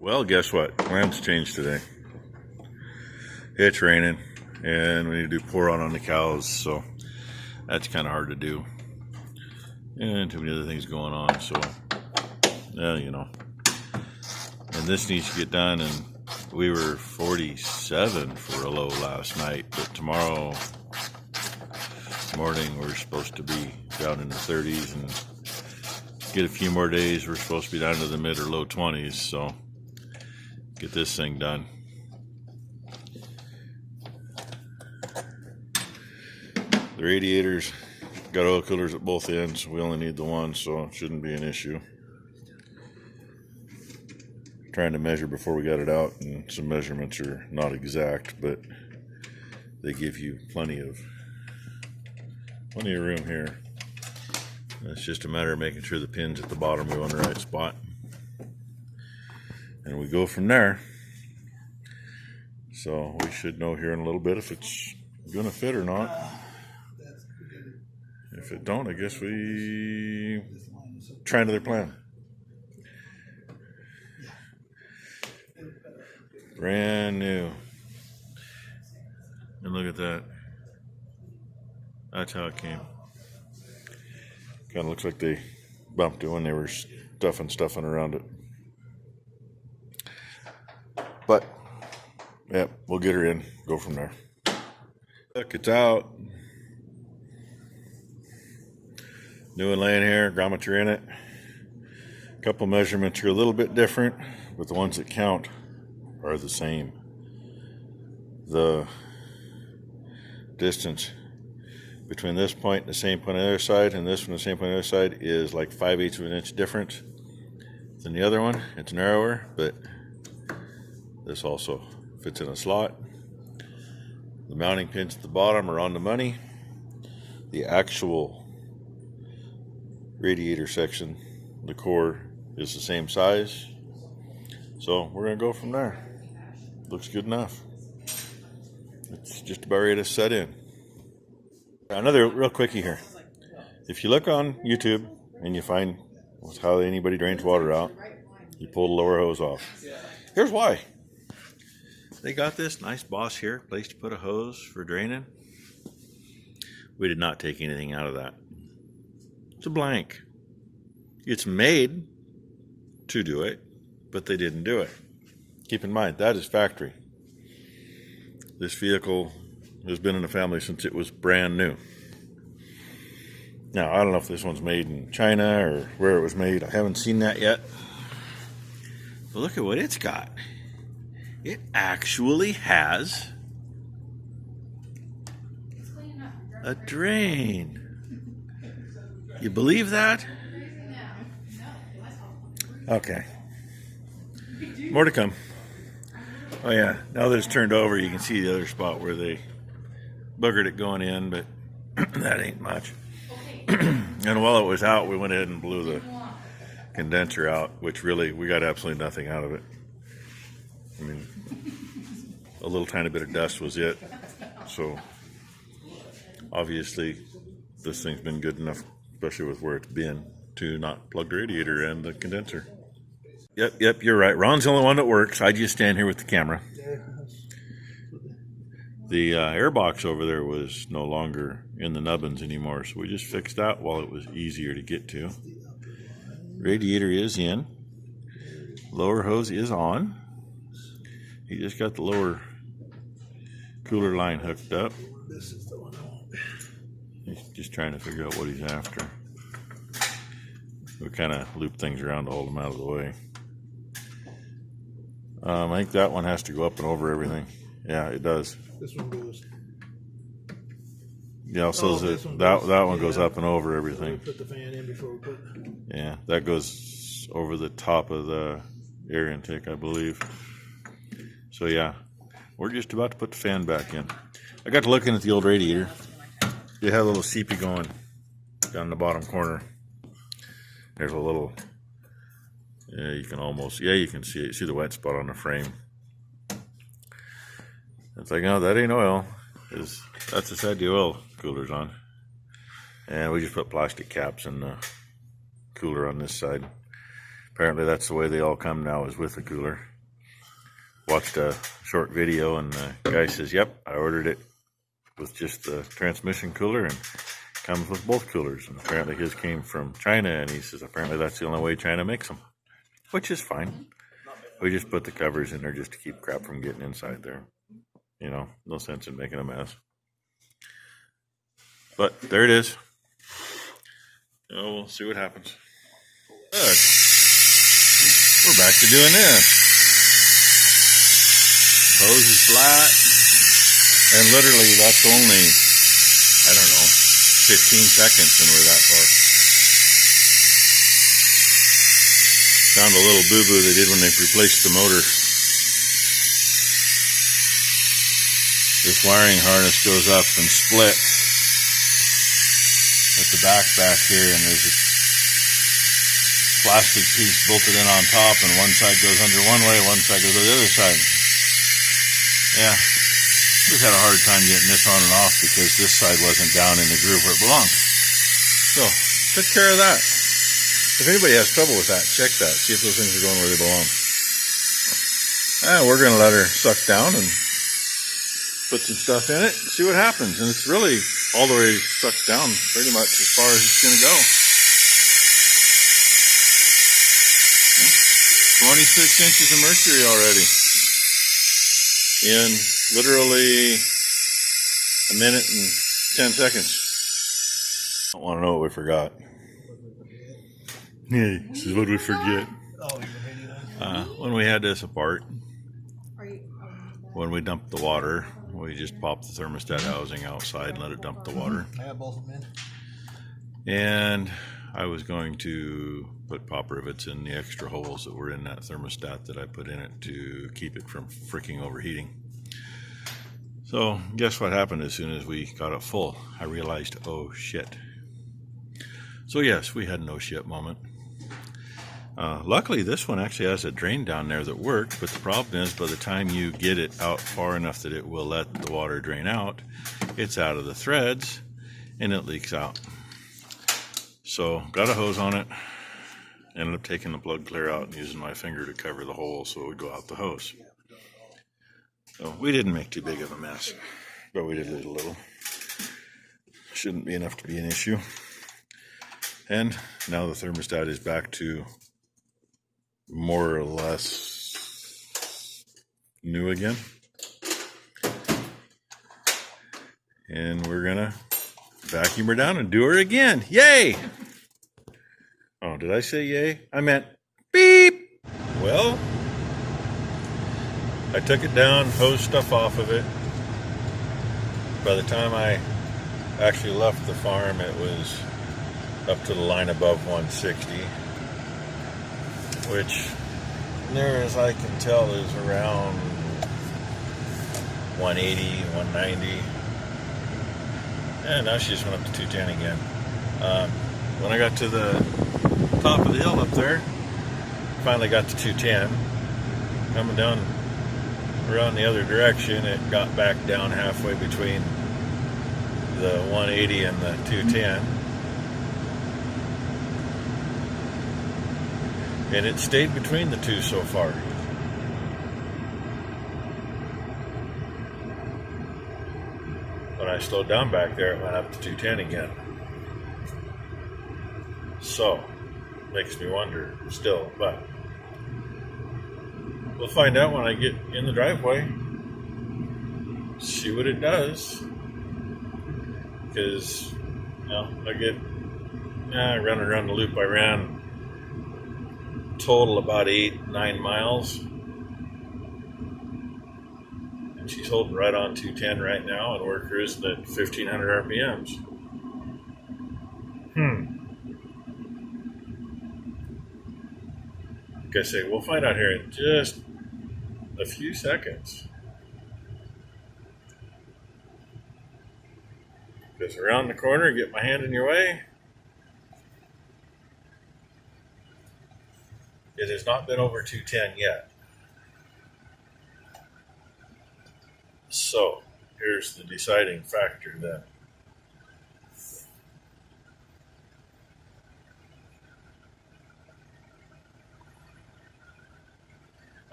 Well, guess what? Plans changed today. It's raining, and we need to do pour on the cows, so that's kind of hard to do. And too many other things going on, so, yeah, you know. And this needs to get done, and we were 47 for a low last night, but tomorrow morning we're supposed to be down in the 30s, and get a few more days, we're supposed to be down to the mid or low 20s, so get this thing done. The radiators got oil coolers at both ends. We only need the one, so it shouldn't be an issue. Trying to measure before we got it out, and some measurements are not exact, but they give you plenty of room here. It's just a matter of making sure the pins at the bottom go in the right spot, and we go from there. So we should know here in a little bit if it's gonna fit or not. If it don't, I guess we try another plan. Brand new. And look at that. That's how it came. Kind of looks like they bumped it when they were stuffing around it. But, yeah, we'll get her in, go from there. Look, it's out. New and laying here, grommeter in it. A couple measurements are a little bit different, but the ones that count are the same. The distance between this point and the same point on the other side and this from the same point on the other side is like 5/8 of an inch different than the other one. It's narrower, but this also fits in a slot. The mounting pins at the bottom are on the money. The actual radiator section, the core, is the same size. So we're going to go from there. Looks good enough. It's just about ready to set in. Another real quickie here. If you look on YouTube and you find how anybody drains water out, you pull the lower hose off. Here's why. They got this nice boss here, place to put a hose for draining. We did not take anything out of that. It's a blank. It's made to do it, but they didn't do it. Keep in mind, that is factory. This vehicle has been in the family since it was brand new. Now, I don't know if this one's made in China or where it was made. I haven't seen that yet. But look at what it's got. It actually has a drain. You believe that? Okay. More to come. Oh yeah, now that it's turned over, you can see the other spot where they buggered it going in, but that ain't much. And while it was out, we went ahead and blew the condenser out, which really, we got absolutely nothing out of it. I mean, a little tiny bit of dust was it. So, obviously, this thing's been good enough, especially with where it's been, to not plug the radiator and the condenser. Yep, you're right. Ron's the only one that works. I just stand here with the camera. The air box over there was no longer in the nubbins anymore, so we just fixed that while it was easier to get to. Radiator is in. Lower hose is on. He just got the lower cooler line hooked up. He's just trying to figure out what he's after. We kind of loop things around to hold them out of the way. I think that one has to go up and over everything. Yeah, it does. This one goes. Yeah, so that one goes up and over everything. Put the fan in before we put. Yeah, that goes over the top of the air intake, I believe. So yeah, we're just about to put the fan back in. I got to looking at the old radiator. It had a little CP going down in the bottom corner. There's a little. Yeah, you can almost. Yeah, you can see it. See the wet spot on the frame. It's like, no, that ain't oil. That's the side the oil cooler's on. And we just put plastic caps in cooler on this side. Apparently that's the way they all come now, is with the cooler. watched a short video, and the guy says, "Yep, I ordered it with just the transmission cooler and comes with both coolers." And apparently his came from China, and he says apparently that's the only way China makes them, which is fine. We just put the covers in there just to keep crap from getting inside there. You know, no sense in making a mess. But there it is. We'll see what happens. Good. We're back to doing this. Hose is flat, and literally that's only, I don't know, 15 seconds and we're that far. Found a little boo-boo they did when they replaced the motor. This wiring harness goes up and splits at the back here, and there's a plastic piece bolted in on top, and one side goes under one way, one side goes to the other side. Yeah, just had a hard time getting this on and off because this side wasn't down in the groove where it belonged. So, took care of that. If anybody has trouble with that, check that. See if those things are going where they belong. We're going to let her suck down and put some stuff in it and see what happens. And it's really all the way sucked down pretty much as far as it's going to go. 26 inches of mercury already in literally a minute and 10 seconds. I don't want to know what we forgot. Yeah, this is what we forget. When we had this apart, when we dumped the water, we just popped the thermostat housing outside and let it dump the water. I got both of them in. And I was going to put pop rivets in the extra holes that were in that thermostat that I put in it to keep it from freaking overheating. So guess what happened as soon as we got it full? I realized, oh shit. So yes, we had an oh shit moment. Luckily this one actually has a drain down there that works, but the problem is by the time you get it out far enough that it will let the water drain out, it's out of the threads and it leaks out. So got a hose on it, ended up taking the plug clear out and using my finger to cover the hole so it would go out the hose. So we didn't make too big of a mess, but we did a little. Shouldn't be enough to be an issue. And now the thermostat is back to more or less new again. And we're gonna vacuum her down and do her again. Yay! Oh, did I say yay? I meant beep! Well, I took it down, hosed stuff off of it. By the time I actually left the farm, it was up to the line above 160, which near as I can tell is around 180, 190. And now she just went up to 210 again. When I got to the top of the hill up there, finally got to 210. Coming down around the other direction, it got back down halfway between the 180 and the 210. And it stayed between the two so far. When I slowed down back there, it went up to 210 again. So, makes me wonder still, but we'll find out when I get in the driveway. See what it does. Because, you know, I run around the loop I ran total about 8-9 miles. And she's holding right on 210 right now, and we're cruising at 1,500 RPMs. Like I say, we'll find out here in just a few seconds. Because around the corner, get my hand in your way. It has not been over 210 yet. So, here's the deciding factor then.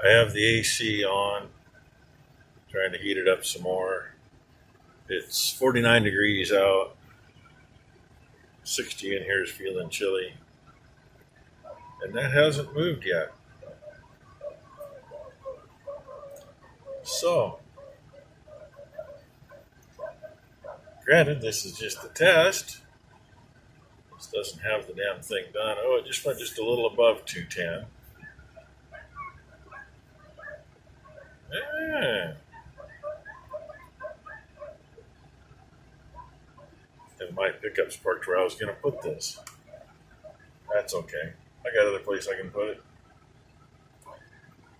I have the AC on, trying to heat it up some more. It's 49 degrees out. 60 in here is feeling chilly. And that hasn't moved yet. So, granted, this is just a test. This doesn't have the damn thing done. Oh, it just went just a little above 210. Yeah. And my pickup's parked where I was going to put this. That's okay. I got other place I can put it.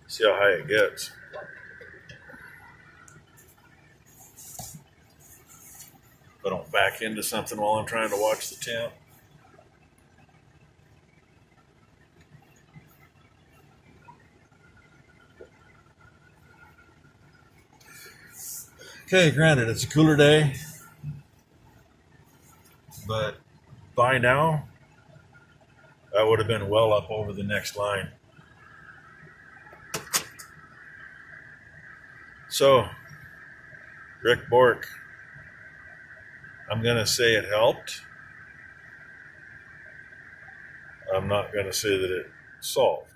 See how high it gets. If I don't back into something while I'm trying to watch the temp. Okay, granted, it's a cooler day, but by now, I would have been well up over the next line. So, Rick BORK, I'm going to say it helped. I'm not going to say that it solved.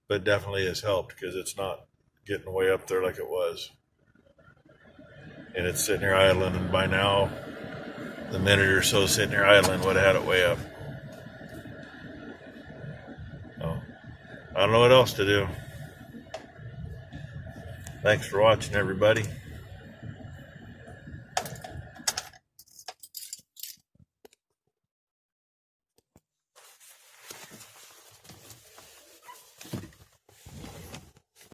But definitely has helped because it's not getting way up there like it was. And it's sitting here idling, and by now, the minute or so sitting here idling would have had it way up. Oh, I don't know what else to do. Thanks for watching, everybody.